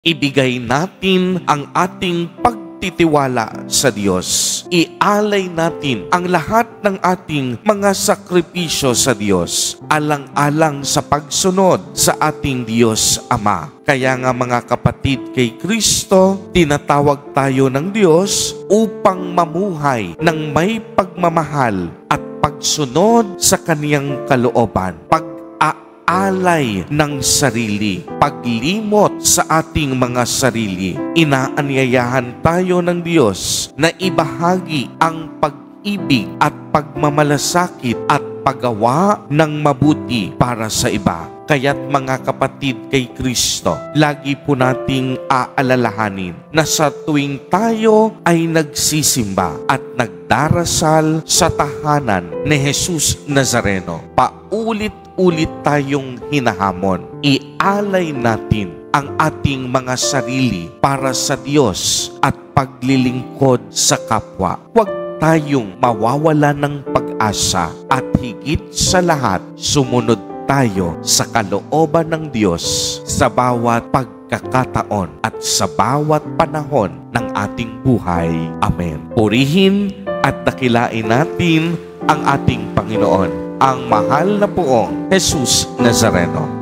Ibigay natin ang ating pagtitiwala sa Diyos. Ialay natin ang lahat ng ating mga sakripisyo sa Diyos, alang-alang sa pagsunod sa ating Diyos Ama. Kaya nga mga kapatid kay Kristo, tinatawag tayo ng Diyos upang mamuhay ng may pagmamahal at pagsunod sa Kaniyang kalooban. Alay ng sarili, paglimot sa ating mga sarili. Inaanyayahan tayo ng Diyos na ibahagi ang pag-ibig at pagmamalasakit at paggawa ng mabuti para sa iba. Kaya't mga kapatid kay Kristo, lagi po nating aalalahanin na sa tuwing tayo ay nagsisimba at nagdarasal sa tahanan ni Jesus Nazareno, paulit-ulit tayong hinahamon. Ialay natin ang ating mga sarili para sa Diyos at paglilingkod sa kapwa. Huwag tayong mawawala ng pag-asa at higit sa lahat, sumunod tayo sa kalooban ng Diyos sa bawat pagkakataon at sa bawat panahon ng ating buhay. Amen. Purihin at dakilain natin ang ating Panginoon, ang mahal na poong Jesus Nazareno.